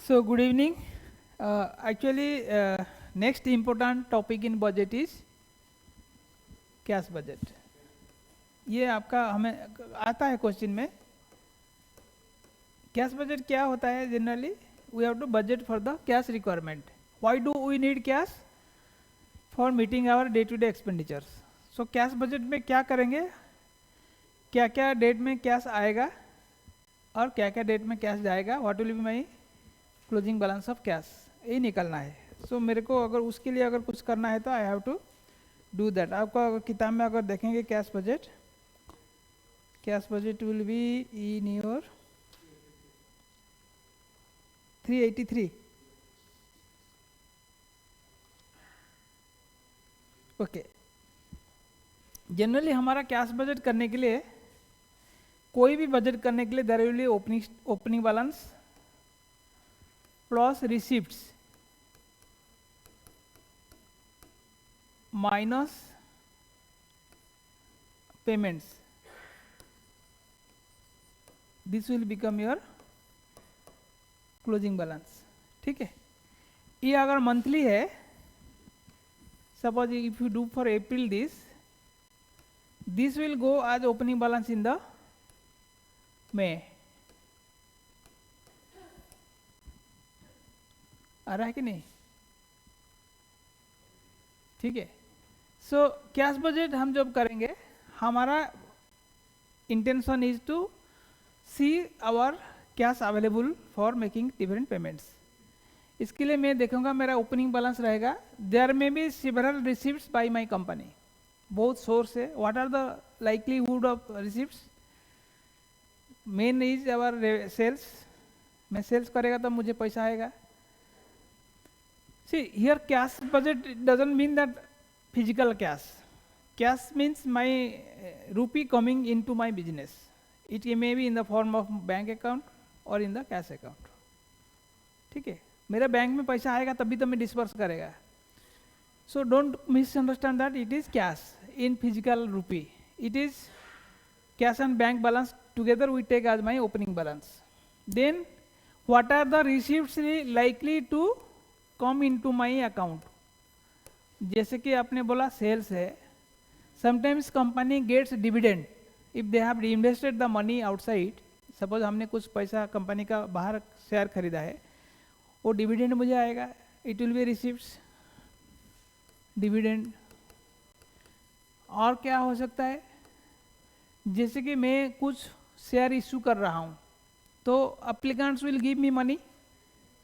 So good evening. Actually, next important topic in budget is cash budget. ये आपका हमें आता है क्वेश्चन में. कैश बजट क्या होता है? Generally we have to budget for the cash requirement. Why do we need cash? For meeting our day to day expenditures. So cash budget में क्या करेंगे, क्या क्या डेट में कैश आएगा और क्या क्या डेट में कैश जाएगा, what will be my closing balance of cash, यही निकलना है. सो मेरे को अगर उसके लिए अगर कुछ करना है तो I have to do that. आपको अगर किताब में अगर देखेंगे cash budget will be in your 383. Okay. Generally हमारा कैश बजट करने के लिए, कोई भी बजट करने के लिए there will be opening balance plus receipts minus payments. This will become your closing balance. ठीक है. ये अगर मंथली है, suppose if you do for April this will go as opening balance in the May. आ रहा है कि नहीं? ठीक है. सो कैश बजट हम जब करेंगे, हमारा intention is to see our cash available for making different payments. इसके लिए मैं देखूंगा मेरा ओपनिंग बैलेंस रहेगा. There may be several receipts by my company. बहुत सोर्स है. What are the likelihood of receipts? Main is our sales. मैं sales करेगा तो मुझे पैसा आएगा. See here cash budget doesn't mean that physical cash. Cash means my rupee coming into my business. It may be in the form of bank account और in the cash account. ठीक है. मेरा bank में पैसा आएगा तभी तो मैं डिस्पर्स करेगा. So don't misunderstand that it is cash in physical rupee. It is cash and bank balance together we take as my opening balance. Then what are the receipts likely to come into my account? जैसे कि आपने बोला sales है. Sometimes company gets dividend if they have reinvested the money outside. Suppose हमने कुछ पैसा company का बाहर शेयर खरीदा है, वो डिविडेंड मुझे आएगा. It will be receipts. Dividend. और क्या हो सकता है? जैसे कि मैं कुछ शेयर इशू कर रहा हूं, तो applicants will give me money,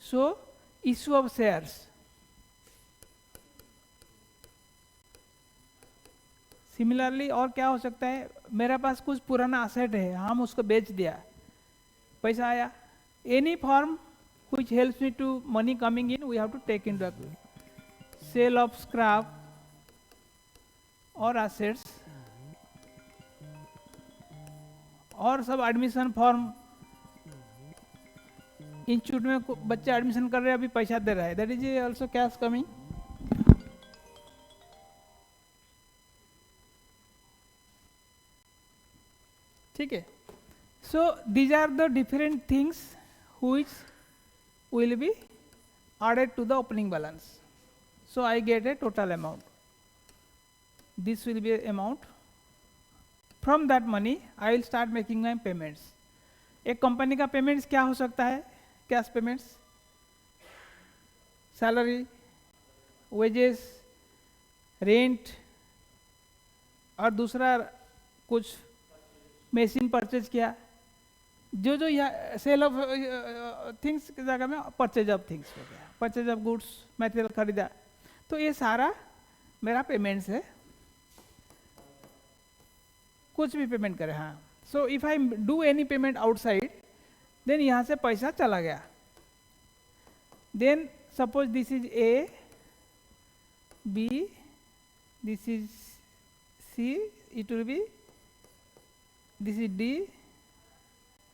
so issue of shares. Similarly और क्या हो सकता है? मेरे पास कुछ पुराना असेट है, हम उसको बेच दिया, पैसा आया. Any form which helps me to money coming in, we have to take into account. Sale of scrap और assets और सब एडमिशन फॉर्म. इंस्टीट्यूट में बच्चे एडमिशन कर रहे हैं, अभी पैसा दे रहा है, that is also cash coming. ठीक है. So these are the different things which will be added to the opening balance. So I get a total amount. This will be a amount. From that money I will start making my payments. एक company का payments क्या हो सकता है? Cash payments, salary, wages, rent, और दूसरा कुछ machine purchase किया. जो यहाँ सेल ऑफ थिंग्स की जगह में परचेज ऑफ थिंग्स हो गया, परचेज ऑफ गुड्स, मटेरियल खरीदा. तो ये सारा मेरा पेमेंट्स है. कुछ भी पेमेंट करें. हाँ. So if I do any payment outside, then यहाँ से पैसा चला गया. Then suppose this is A, B, this is C, it will be, this is D.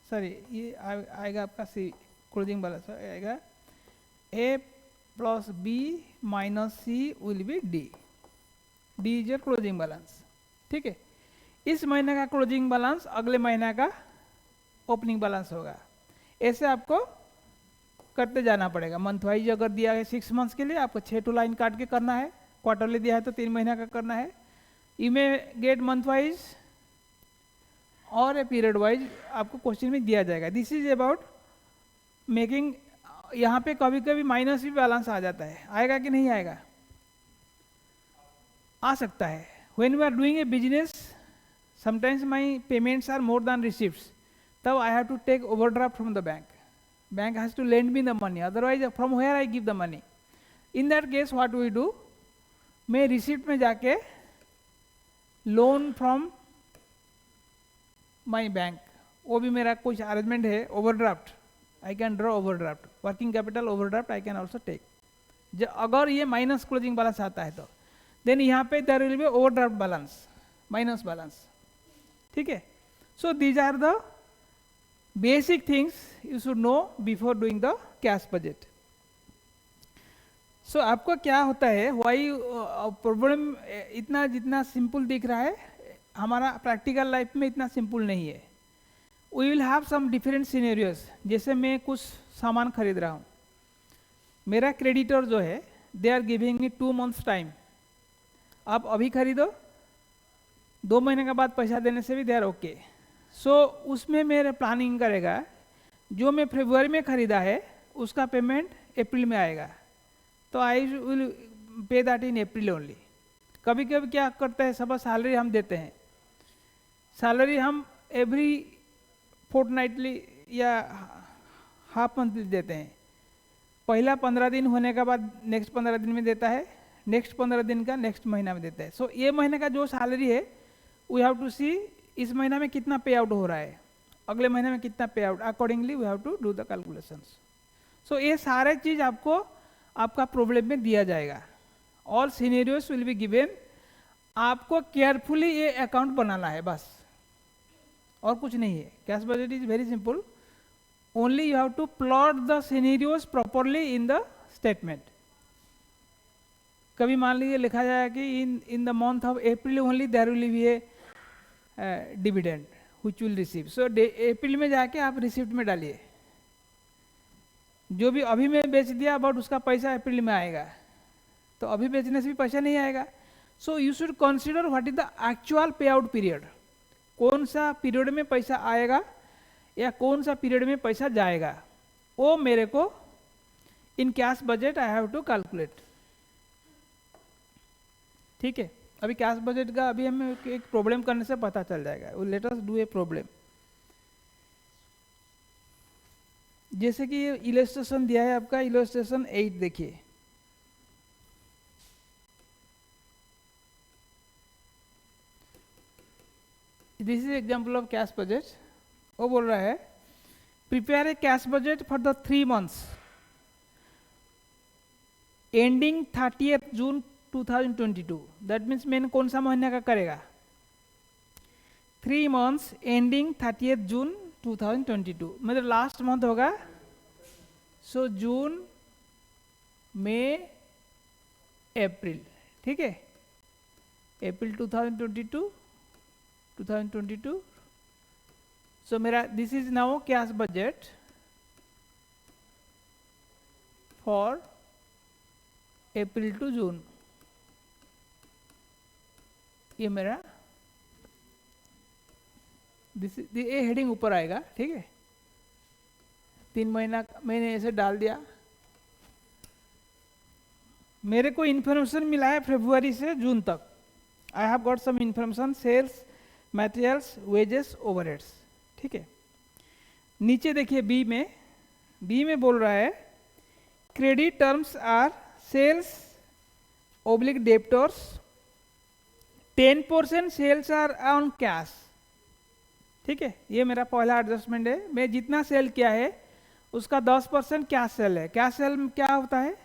Sorry, ये आएगा आपका सी. क्लोजिंग बैलेंस आएगा A plus B minus C will be D. D is your closing balance. ठीक है. इस महीने का closing balance अगले महीने का ओपनिंग बैलेंस होगा. ऐसे आपको करते जाना पड़ेगा। मंथ वाइज अगर दिया है 6 मंथ्स के लिए, आपको 6 टू लाइन काट के करना है। क्वार्टरली दिया है तो 3 महीना का करना है। You may gate month wise और ए पीरियड वाइज, आपको क्वेश्चन में दिया जाएगा। This is about making. यहाँ पे कभी कभी माइनस भी बैलेंस आ जाता है, आएगा कि नहीं आएगा? आ सकता है। When we are doing a business, sometimes my payments are more than receipts, तब I have to take overdraft from the bank. Bank has to lend me the money, otherwise from where I give the money? In that case what we do, मैं receipt में जाके loan from my bank, वो भी मेरा कुछ arrangement है, overdraft, I can draw overdraft, working capital overdraft I can also take. अगर ये minus closing balance आता है तो then यहाँ पे there will be overdraft balance, minus balance. ठीक है? So these are the basic things you should know before doing the cash budget. So आपको क्या होता है, why प्रॉब्लम इतना जितना सिंपल दिख रहा है, हमारा प्रैक्टिकल लाइफ में इतना सिंपल नहीं है. We will have some different scenarios. जैसे मैं कुछ सामान खरीद रहा हूँ, मेरा क्रेडिटर जो है they are giving me 2 months time. आप अभी खरीदो, 2 महीने के बाद पैसा देने से भी दे आर ओके. सो उसमें मेरे प्लानिंग करेगा, जो मैं फरवरी में खरीदा है उसका पेमेंट अप्रैल में आएगा, तो I will pay that in April only. कभी कभी क्या करते हैं, सब सैलरी हम देते हैं, सैलरी हम एवरी फोर्टनाइटली या हाफ मंथली देते हैं. पहला 15 दिन होने के बाद नेक्स्ट 15 दिन में देता है, नेक्स्ट 15 दिन का नेक्स्ट महीना में देता है. सो ये महीने का जो सैलरी है वी हैव टू सी इस महीना में कितना पे आउट हो रहा है, अगले महीने में कितना pay out, accordingly we have to do the calculations. So ये सारे चीज आपको आपका प्रॉब्लम में दिया जाएगा. All scenarios will be given. आपको केयरफुली ये अकाउंट बनाना है बस, और कुछ नहीं है. Cash budget is very simple. Only you have to plot the scenarios properly in the statement. कभी मान लीजिए लिखा जाए कि in the month of April only there will be A dividend which will receive. So April में जाके आप receipt में डालिए, जो भी अभी मैं बेच दिया बट उसका पैसा अप्रैल में आएगा, तो अभी बेचने से भी पैसा नहीं आएगा. सो you should consider what is the actual पे आउट पीरियड. कौन सा पीरियड में पैसा आएगा या कौन सा पीरियड में पैसा जाएगा, वो मेरे को in cash budget I have to calculate. ठीक है? अभी कैश बजट का अभी हमें एक प्रॉब्लम करने से पता चल जाएगा. Let us do a problem. जैसे कि ये इलस्ट्रेशन दिया है आपका, इलस्ट्रेशन 8 देखिए. This is example of cash budget. वो बोल रहा है prepare a cash budget for the 3 months ending 30th June 2022. That means मैंने कौन सा महीने का करेगा, 3 months एंडिंग 30th June 2022, मतलब लास्ट मंथ होगा. सो जून, मई, अप्रैल. ठीक है? अप्रैल 2022. सो मेरा this is now cash budget for April to June. ये मेरा ये हेडिंग ऊपर आएगा. ठीक है? 3 महीना मैंने ऐसे डाल दिया. मेरे को इन्फॉर्मेशन मिला है फरवरी से जून तक. I have got some information, sales, materials, wages, overheads. ठीक है? नीचे देखिए बी में बोल रहा है credit terms are sales oblique debtors, 10% sales are on cash. ठीक है? ये मेरा पहला एडजस्टमेंट है. मैं जितना सेल किया है उसका 10% कैश सेल है. कैश सेल में क्या होता है,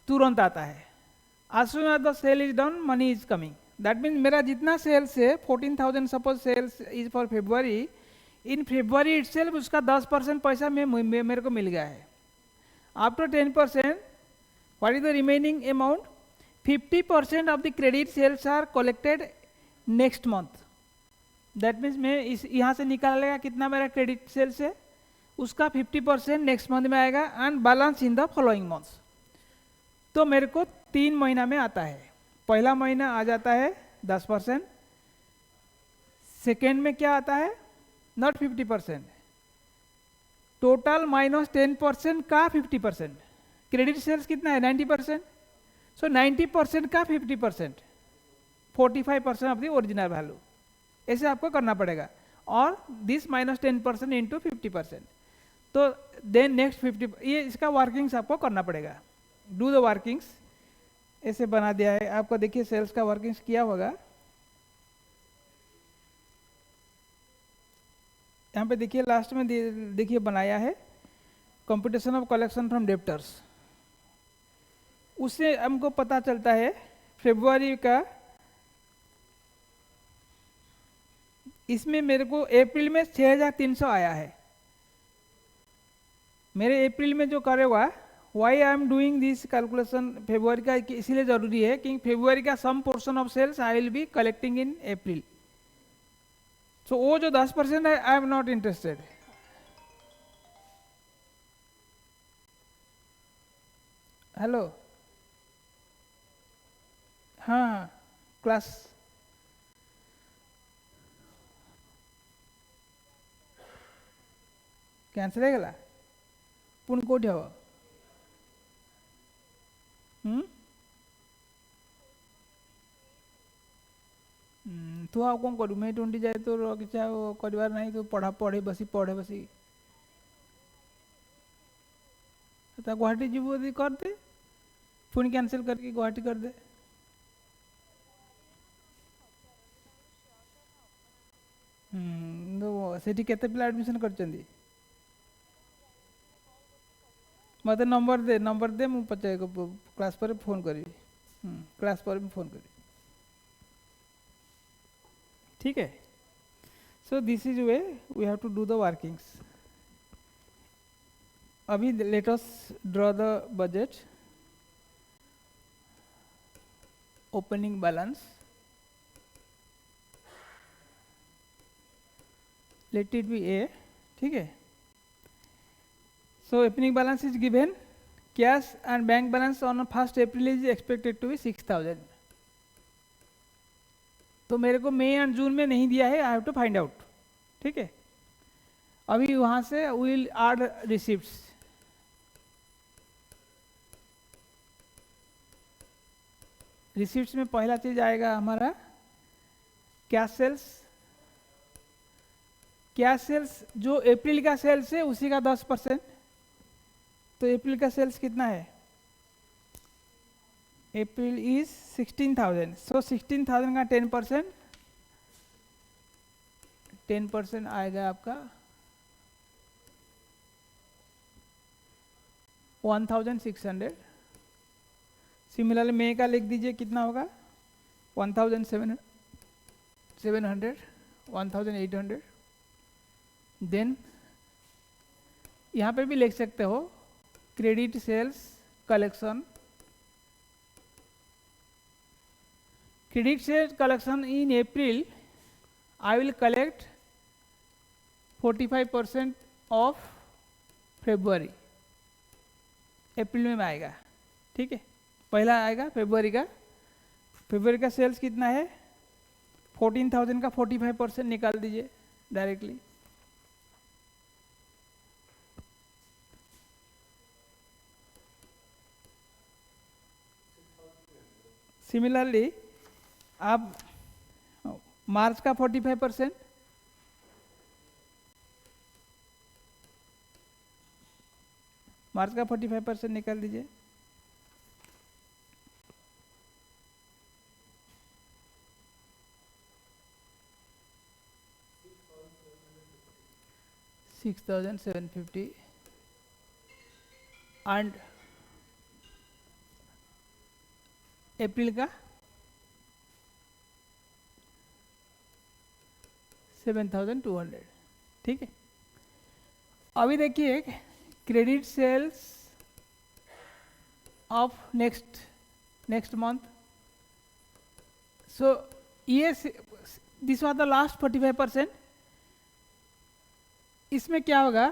तुरंत आता है. as soon as the sale is done, money is coming. That means मेरा जितना सेल्स है 14,000 suppose sales is for February, in February itself उसका 10% पैसा मेरे को मिल गया है. After 10% what is the remaining amount, 50% of the credit sales are collected next month. That means मैं यहाँ से निकालेगा कितना मेरा क्रेडिट सेल्स है, उसका 50% नेक्स्ट मंथ में आएगा and balance in the following months. तो मेरे को 3 महीना में आता है। पहला महीना आ जाता है 10%, सेकेंड में क्या आता है, नॉट 50%, टोटल माइनस 10% का 50%। क्रेडिट सेल्स कितना है 90%, सो 90% का 50%, 45% ऑफ द ओरिजिनल वैल्यू। ऐसे आपको करना पड़ेगा, और दिस माइनस 10% इंटू 50%। तो देन नेक्स्ट 50, ये इसका वर्किंग्स आपको करना पड़ेगा। डू द वर्किंग्स, ऐसे बना दिया है आपको। देखिए सेल्स का वर्किंग्स किया होगा, यहाँ पे देखिए लास्ट में देखिए बनाया है computation of collection from debtors. उससे हमको पता चलता है फरवरी का, इसमें मेरे को अप्रैल में 6300 आया है। मेरे अप्रैल में जो करे हुआ, why I am doing this calculation फरवरी का, इसीलिए जरूरी है कि फरवरी का some portion of sales I will be collecting in April. So वो जो 10% है, I am not interested. Hello, हाँ क्लास कैंसिल है गला पुन कोठी हवा। तू आ कौन करू, मे 20 जाए तो किसी करार नहीं, तो पढ़े बसी गुवाहाटी जीव यदि कर दे, पुणी कैंसिल करके गुवाहाटी कर दे। तो सेठी केते पिला एडमिशन करचंदी, मत नंबर दे मु पचाए क्लास पर फोन करी। क्लास पर फोन करी, ठीक है। So this is way we have to do the workings. अभी let us draw the budget. Opening balance, let it be A, ठीक है। So opening balance is given, cash and bank balance on 1st April is expected to be 6000। तो मेरे को मई and June में नहीं दिया है, I have to find out, ठीक है। अभी वहां से विल ऐड रिसिप्ट्स। रिसिप्ट्स में पहला चीज आएगा हमारा कैश सेल्स। कैश सेल्स जो अप्रैल का सेल्स है उसी का 10%। तो अप्रैल का सेल्स कितना है, अप्रैल इज 16,000। सो 16,000 का 10% आएगा आपका 1,600। सिमिलरली मई का लिख दीजिए, कितना होगा 1,700, 1,800। देन यहाँ पे भी लिख सकते हो credit sales collection. Credit sales collection in April I will collect 45% of February. April में आएगा, ठीक है। पहला आएगा फरवरी का। फरवरी का सेल्स कितना है 14,000 का 45% निकाल दीजिए डायरेक्टली। सिमिलरली आप मार्च का 45%, मार्च का 45% निकाल दीजिए। $6,750 एंड अप्रैल का 7,200, ठीक है। अभी देखिए credit sales of next month. So ये दिस वाज द लास्ट 45%। इसमें क्या होगा,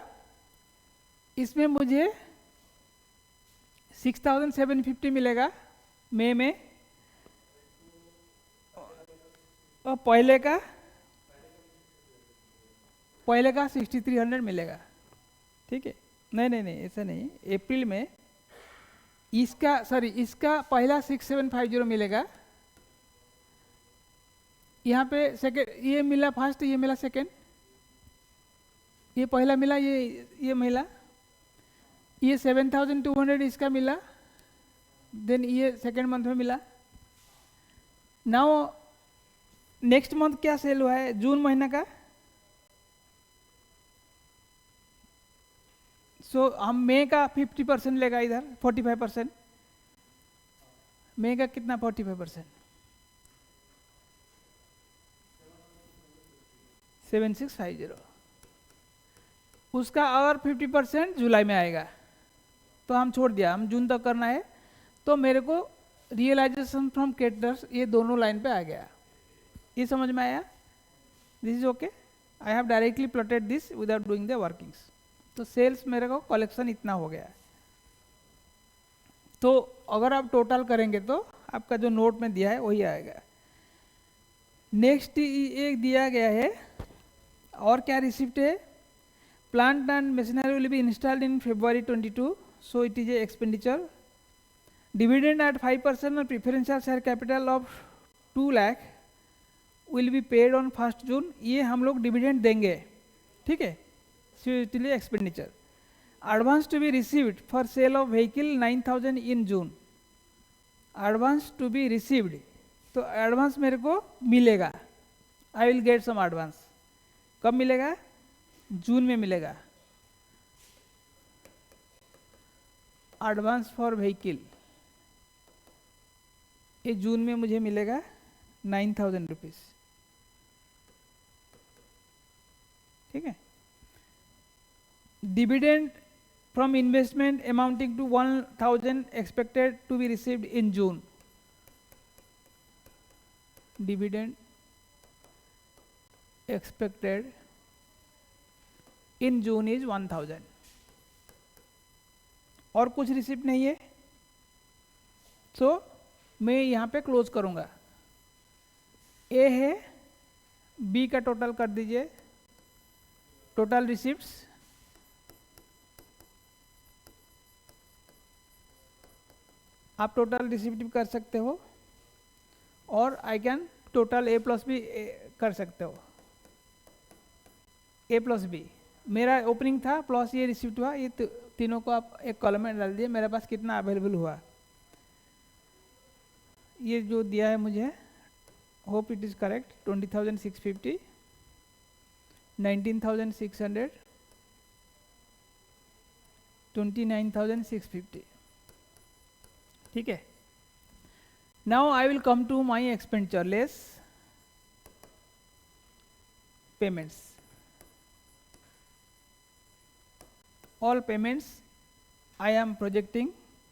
इसमें मुझे 6,750 मिलेगा मई में, और पहले का 6,300 मिलेगा। ठीक है, नहीं ऐसा नहीं, अप्रैल में इसका पहला 6,750 मिलेगा। यहाँ पे सेकेंड ये मिला फर्स्ट, ये मिला सेकेंड, ये पहला मिला, ये मिला, ये 7,200 इसका मिला, देन ये सेकेंड मंथ में मिला। नाउ नेक्स्ट मंथ क्या सेल हुआ है जून महीना का, सो हम मई का 50% लेगा इधर, 45%। मई का कितना 45%? 7,650। उसका और 50% जुलाई में आएगा, तो हम छोड़ दिया, हम जून तक करना है। तो मेरे को रियलाइजेशन फ्रॉम क्रेडिटर्स ये दोनों लाइन पे आ गया। ये समझ में आया? This is okay. I have directly plotted this without doing the workings. तो सेल्स मेरे को कलेक्शन इतना हो गया। तो अगर आप टोटल करेंगे तो आपका जो नोट में दिया है वही आएगा। नेक्स्ट एक दिया गया है, और क्या रिसिप्ट है? Plant and machinery will be installed in February 22, so it is a expenditure. Dividend at 5% on preferential share capital of 2 lakh will be paid on 1st June. ये हम लोग डिविडेंड देंगे, ठीक है, sweetly expenditure. Advance to be received for sale of vehicle 9,000 in June. Advance to be received, तो advance मेरे को मिलेगा, I will get some advance. कब मिलेगा? जून में मिलेगा। एडवांस फॉर व्हीकल ये जून में मुझे मिलेगा 9,000 रुपीज। ठीक है। Dividend from investment amounting to 1,000 expected to be received in June. Dividend expected in June is 1,000। और कुछ रिसिप्ट नहीं है, सो मैं यहाँ पे क्लोज करूँगा। ए है, बी का टोटल कर दीजिए, टोटल रिसिप्ट्स। आप टोटल रिसिप्ट भी कर सकते हो, और I can total A plus B कर सकते हो। ए प्लस बी मेरा ओपनिंग था, प्लस ये रिसिप्ट हुआ, ये तीनों को आप एक कॉलम में डाल दिए। मेरे पास कितना अवेलेबल हुआ, ये जो दिया है मुझे, होप इट इज करेक्ट। 20,650, 19,600, 29,650। ठीक है। Now I will come to my expenditure less payments. All payments I am projecting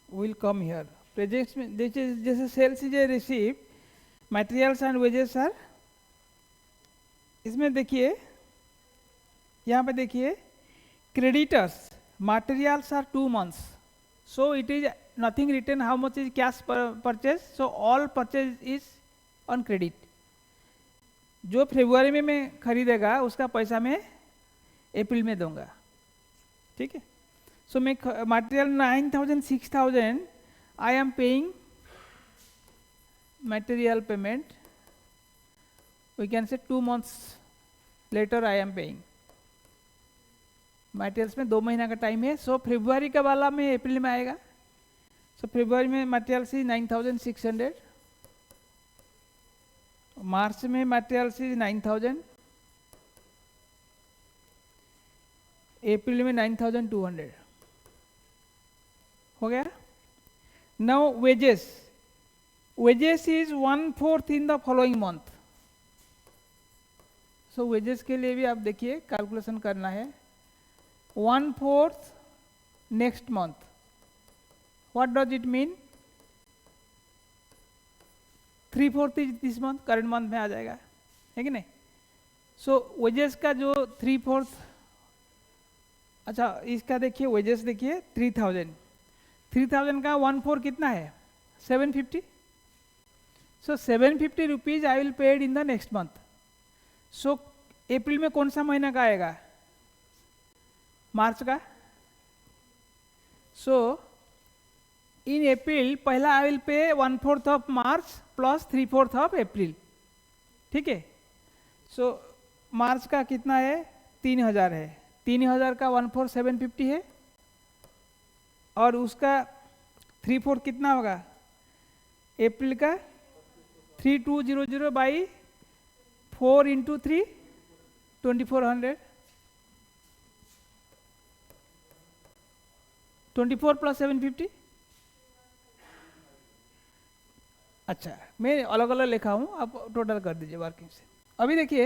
will come here. Projects में जैसे sales is a receipt, materials and wages are, इसमें देखिए, यहाँ पे देखिए, creditors materials are 2 months, so it is nothing written how much is cash purchase, so all purchase is on credit. जो फरवरी में मैं खरीदेगा उसका पैसा मैं अप्रैल में दूंगा। ठीक है। सो मैं material 9,000 6,000 I am paying material payment, we can say 2 months later I am paying. Materials में 2 महीना का टाइम है, सो फरवरी का वाला में अप्रैल में आएगा। सो फरवरी में मटेरियल से 9,600, मार्च में मटेरियल से 9,000, अप्रैल में 9,200 हो गया। Now wages, wages is 1/4 in the following month. So wages के लिए भी आप देखिए कैलकुलेशन करना है। 1/4 next month, what does it mean? 3/4 is this month, current month में आ जाएगा, है कि नहीं? सो वेजेस का जो 3/4 अच्छा इसका देखिए वेजेस देखिए 3000, 3000 का 1/4 कितना है 750. So 750 rupees I will paid in the next month. So April में कौन सा महीना का आएगा, मार्च का. सो इन अप्रैल पहला I will pay 1/4 of March plus 3/4 of April. ठीक है. सो मार्च का कितना है 3000 है, 3000 का 1/4 750 है, और उसका 3/4 कितना होगा अप्रैल का 3200 बाई 4 इंटू 3 2400, 24 प्लस 750. अच्छा मैं अलग अलग लिखा हूँ, आप टोटल कर दीजिए वर्किंग से. अभी देखिए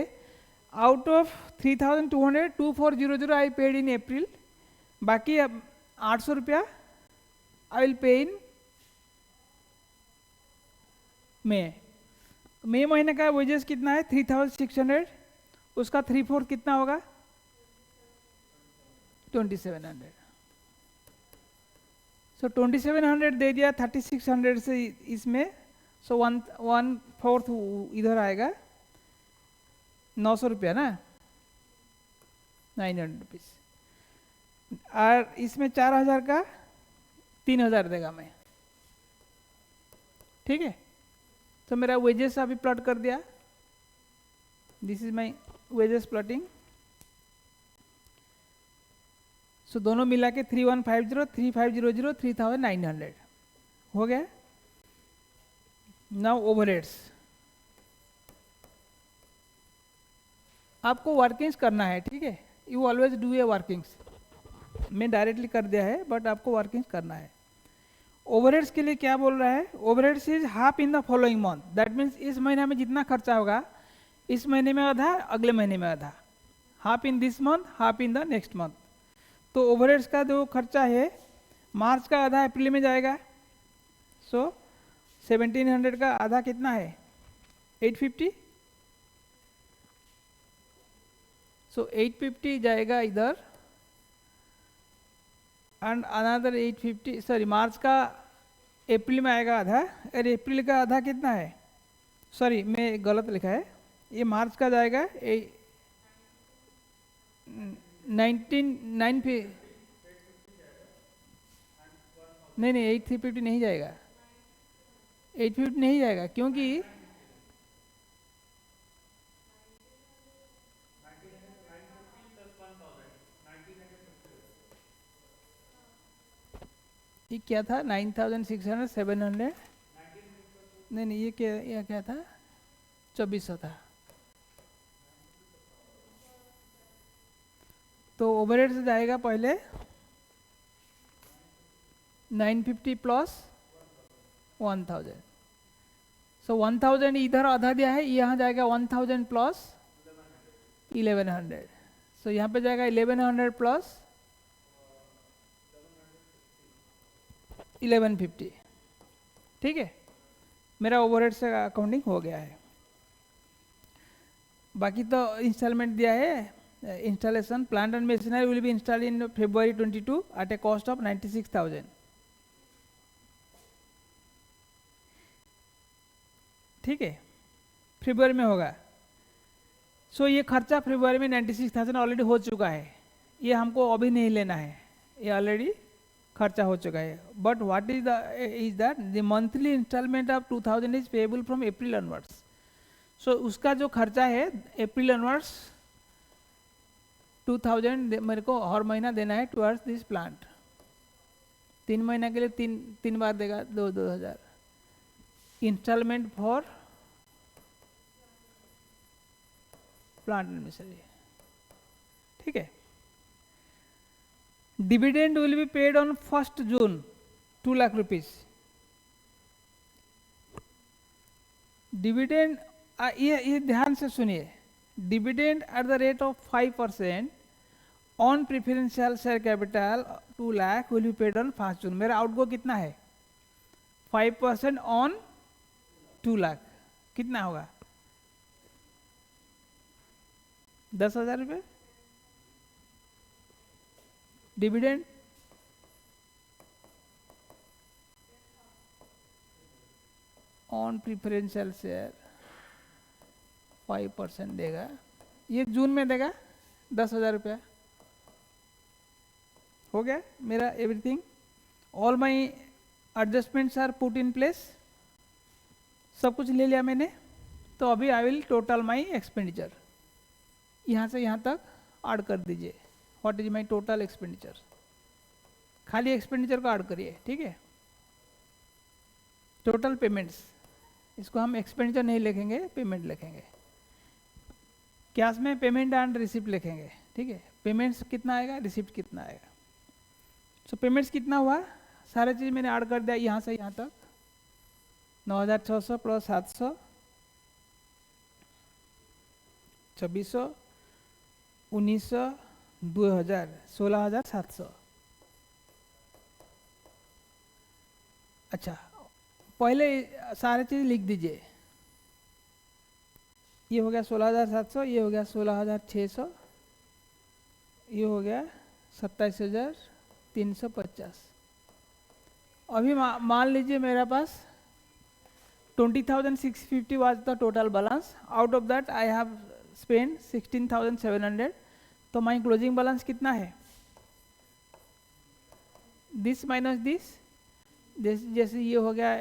out of 3200 2400 I paid in April, बाकी अब 800 रुपया आई विल पे इन मई महीने का वेजेस कितना है 3600, उसका 3/4 कितना होगा 2700. सो 2700 दे दिया 3600 से इसमें. सो 1/4 इधर आएगा 900 रुपया ना, 900 रुपीज. और इसमें 4000 का 3000 देगा मैं. ठीक है. तो मेरा वेजेस अभी प्लॉट कर दिया. This is my wages plotting. So दोनों मिला के 3150 3500 3900 हो गया. Now overheads. आपको वर्किंग्स करना है. ठीक है. You always do a workings. मैं डायरेक्टली कर दिया है बट आपको वर्किंग्स करना है. ओवरहेड्स के लिए क्या बोल रहा है, overheads is half in the following month. That means इस महीने में जितना खर्चा होगा इस महीने में आधा, अगले महीने में आधा. Half in this month, half in the next month. तो ओवरहेड्स का जो खर्चा है मार्च का आधा अप्रैल में जाएगा. सो 1700 का आधा कितना है 850. सो 850 जाएगा इधर एंड अनदर 850. सॉरी मार्च का अप्रैल में आएगा आधा, और अप्रैल का आधा कितना है, सॉरी मैं गलत लिखा है, ये मार्च का जाएगा 9 नहीं 8350 नहीं जाएगा, 850 नहीं जाएगा क्योंकि ये क्या था 9600 700. नहीं ये क्या था 2400 था. तो ओवरहेड से जाएगा पहले 950 प्लस 1000. सो 1000 इधर आधा दिया है, यहाँ जाएगा 1000 प्लस 1100. सो यहाँ पे जाएगा 1100 प्लस 1150. ठीक है. मेरा ओवरहेड से अकाउंटिंग हो गया है. बाकी तो इंस्टॉलमेंट दिया है. Installation plant and machinery will be installed in February 22 at a cost of 96,000. ठीक है. फरवरी में होगा. सो ये खर्चा फरवरी में 96,000 ऑलरेडी हो चुका है. ये हमको अभी नहीं लेना है, ये ऑलरेडी खर्चा हो चुका है. But what is that the monthly installment of 2000 is payable from April onwards. So उसका जो खर्चा है अप्रैल ऑनवर्ड्स 2000 मेरे को हर महीना देना है टुवर्ड्स दिस प्लांट. 3 महीना के लिए तीन बार देगा 2000 installment for plant and machinery. ठीक है. Dividend will be paid on 1st June 2 lakh rupees. Dividend ये ध्यान से सुनिए. Dividend at the rate of 5% on preferential share capital 2 lakh will be paid on 1st June. मेरा आउटगो कितना है 5% ऑन 2 लाख कितना होगा 10,000 रुपये. डिविडेंड ऑन प्रिफरेंशियल शेयर 5% देगा, ये जून में देगा 10,000 रुपया। हो गया मेरा everything, all my adjustments are put in place, सब कुछ ले लिया मैंने। तो अभी I will total my expenditure, यहाँ से यहाँ तक ऐड कर दीजिए, what is my total expenditure, खाली एक्सपेंडिचर को ऐड करिए, ठीक है। टोटल पेमेंट्स, इसको हम एक्सपेंडिचर नहीं लिखेंगे, पेमेंट लिखेंगे। कैश में पेमेंट एंड रिसिप्ट लिखेंगे, ठीक है। पेमेंट्स कितना आएगा, रिसिप्ट कितना आएगा। सो पेमेंट्स कितना हुआ, सारे चीज़ मैंने ऐड कर दिया यहाँ से यहाँ तक, 9,600 प्लस 700, 2,600, 1,900, 2,000, 16,700। अच्छा, पहले सारे चीज़ लिख दीजिए, ये हो गया 16,700, ये हो गया 16,600, ये हो गया 27,350। अभी मान लीजिए मेरे पास 20,650 was the total balance, out of that I have spent 16,700, तो माई क्लोजिंग बैलेंस कितना है, दिस माइनस दिस, जैसे ये हो गया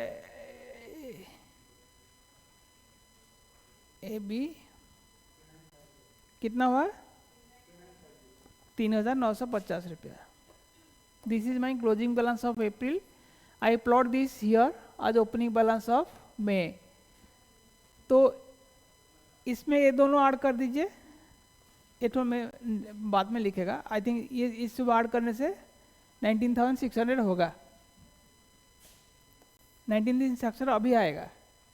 ए बी, कितना हुआ 3,950 रुपया। This is my closing balance of April, I plot this here आज ओपनिंग बैलेंस ऑफ मई। तो इसमें ये दोनों ऐड कर दीजिए, ये तो मैं बाद में लिखेगा, आई थिंक ये इस ऐड करने से 19,600 होगा, 19,600 अभी आएगा,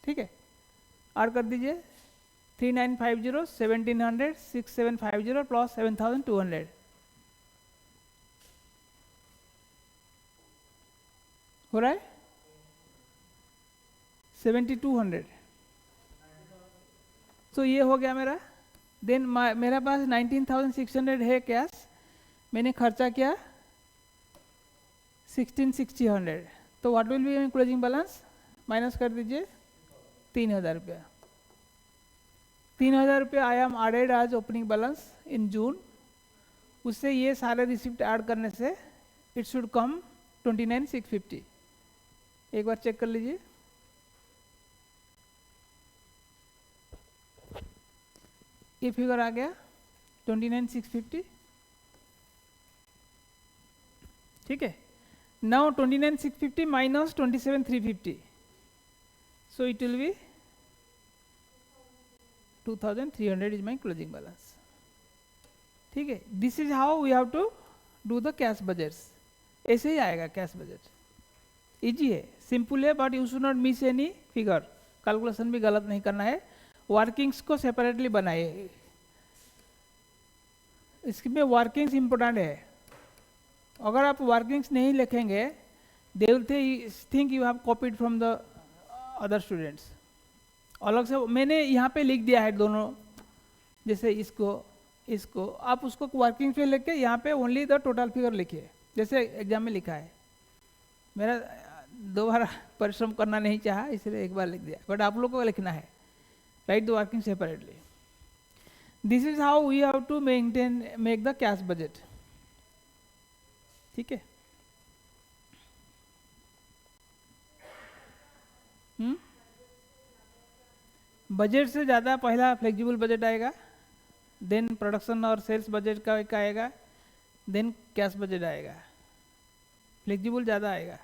ठीक है। ऐड कर दीजिए 3,950, 1,700, 6,750 प्लस 7,200, हो रहा है 7,200। तो ये हो गया मेरा। देन मेरा पास 19,600 है कैश, मैंने खर्चा किया 16,600, तो what will be closing balance, minus कर दीजिए 3,000 रुपया। 3,000 रुपया आई एम एडेड आज ओपनिंग बैलेंस इन जून, उससे ये सारे रिसिप्ट ऐड करने से इट शुड कम 29,650। एक बार चेक कर लीजिए, ये फिगर आ गया 29,650, ठीक है। Now 29,650 minus 27,350, so it will be 2,300 is my closing balance, ठीक है। This is how we have to do the cash budgets, ऐसे ही आएगा कैश बजट, इजी है, सिंपल है, but you should not miss any figure, calculation भी गलत नहीं करना है। वर्किंग्स को सेपरेटली बनाइए, इसमें वर्किंग्स इंपॉर्टेंट है। अगर आप वर्किंग्स नहीं लिखेंगे, they will think you have copied from the other students. अलग से मैंने यहाँ पे लिख दिया है दोनों, जैसे इसको आप उसको वर्किंग पे लेके यहाँ पे ओनली द टोटल फिगर लिखिए, जैसे एग्जाम में लिखा है। मेरा दोबारा परिश्रम करना नहीं चाहा, इसलिए एक बार लिख दिया, बट आप लोग को लिखना है, write the working separately. This is how we have to make the cash budget, ठीक है। बजट से ज़्यादा पहला फ्लेक्सिबल बजट आएगा, देन प्रोडक्शन और सेल्स बजट का एक आएगा, देन कैश बजट आएगा, फ्लेक्सिबल ज़्यादा आएगा।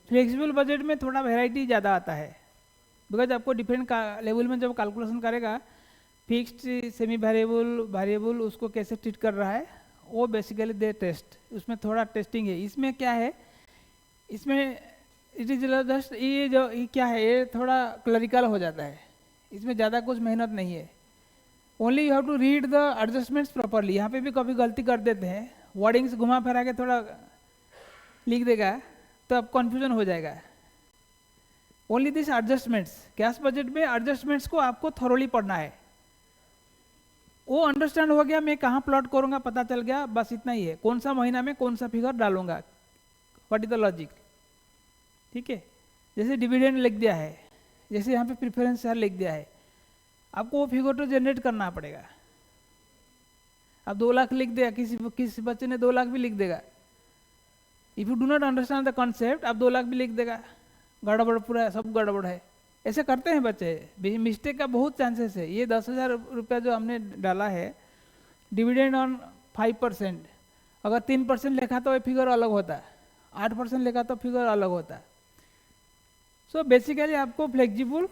फ्लेक्सिबल बजट में थोड़ा वैरायटी ज़्यादा आता है, बिकॉज आपको डिफरेंट लेवल में जब कैलकुलेशन करेगा, फिक्स्ड, सेमी वेरिएबल उसको कैसे ट्रीट कर रहा है, वो बेसिकली दे टेस्ट, उसमें थोड़ा टेस्टिंग है। इसमें क्या है, इसमें इट इज जस्ट ये क्या है, ये थोड़ा क्लरिकल हो जाता है, इसमें ज़्यादा कुछ मेहनत नहीं है। Only you have to read the adjustments properly. यहाँ पे भी कभी गलती कर देते हैं, वर्डिंग्स घुमा फिरा के थोड़ा लिख देगा तो अब कन्फ्यूजन हो जाएगा। Only this adjustments, cash budget में एडजस्टमेंट्स को आपको थोरोली पढ़ना है, वो अंडरस्टैंड हो गया, मैं कहाँ प्लॉट करूँगा पता चल गया, बस इतना ही है, कौन सा महीना में कौन सा फिगर डालूंगा, व्हाट इज द लॉजिक। ठीक है, जैसे डिविडेंड लिख दिया है, जैसे यहाँ पे प्रेफरेंस शेयर लिख दिया है, आपको वो फिगर तो जनरेट करना पड़ेगा। अब 2 लाख लिख दिया, किसी बच्चे ने 2 लाख भी लिख देगा, if you do not understand the concept आप 2 लाख भी लिख देगा, गड़बड़, पूरा सब गड़बड़ है। ऐसे करते हैं बच्चे, मिस्टेक का बहुत चांसेस है। ये 10,000 रुपया जो हमने डाला है डिविडेंड ऑन 5%, अगर 3% लिखा तो ये फिगर अलग होता, 8% लिखा तो फिगर अलग होता। सो बेसिकली आपको flexible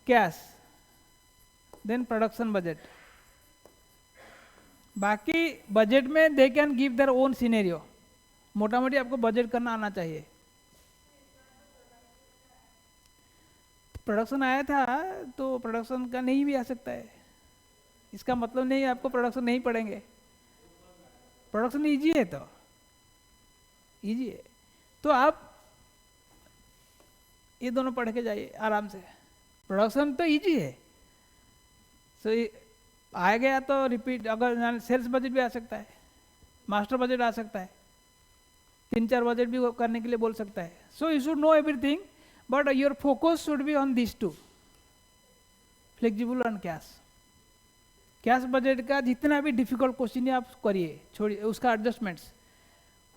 cash then production budget, बाकी बजट में they can give their own scenario, मोटा मोटी आपको बजट करना आना चाहिए। प्रोडक्शन आया था तो प्रोडक्शन का नहीं भी आ सकता है, इसका मतलब नहीं आपको प्रोडक्शन नहीं पढ़ेंगे, प्रोडक्शन इजी है, तो इजी है तो आप ये दोनों पढ़ के जाइए आराम से, प्रोडक्शन तो इजी है। सो आ गया तो रिपीट, अगर सेल्स बजट भी आ सकता है, मास्टर बजट आ सकता है, 3-4 बजट भी वो करने के लिए बोल सकता है। So you should know everything, but your focus should be on this two, flexible and cash. Cash budget का जितना भी डिफिकल्ट क्वेश्चन है आप करिए, छोड़िए उसका adjustments.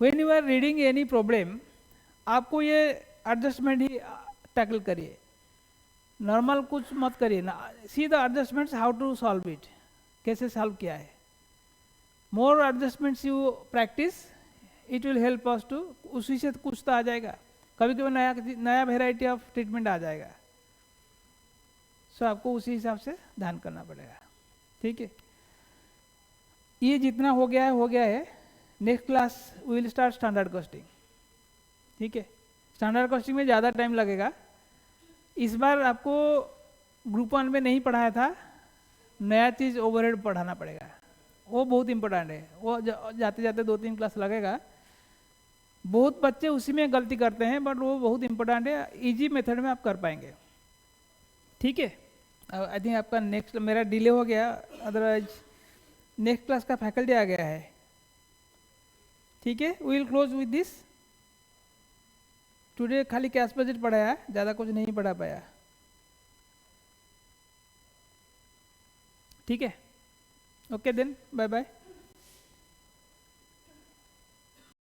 When you are reading any problem, आपको ये एडजस्टमेंट ही टैकल करिए, नॉर्मल कुछ मत करिए ना, see the adjustments, how to solve it, कैसे सॉल्व किया है। More adjustments you practice, it will help us to, उसी से कुछ तो आ जाएगा, कभी कभी नया नया वेराइटी ऑफ ट्रीटमेंट आ जाएगा। सो आपको उसी हिसाब से ध्यान करना पड़ेगा। ठीक है, ये जितना हो गया है हो गया है। Next class we will start standard costing. ठीक है, स्टैंडर्ड कॉस्टिंग में ज़्यादा टाइम लगेगा। इस बार आपको ग्रुप 1 में नहीं पढ़ाया था, नया चीज़ ओवरहेड पढ़ाना पड़ेगा, वो बहुत इंपॉर्टेंट है, वो जाते जाते 2-3 क्लास लगेगा। बहुत बच्चे उसी में गलती करते हैं, बट वो बहुत इंपॉर्टेंट है, इजी मेथड में आप कर पाएंगे। ठीक है, आई थिंक आपका नेक्स्ट, मेरा डिले हो गया, अदरवाइज नेक्स्ट क्लास का फैकल्टी आ गया है। ठीक है, we will close with this. Today खाली कैश बजट पढ़ाया, ज़्यादा कुछ नहीं पढ़ा पाया। ठीक है, ओके देन, बाय बाय।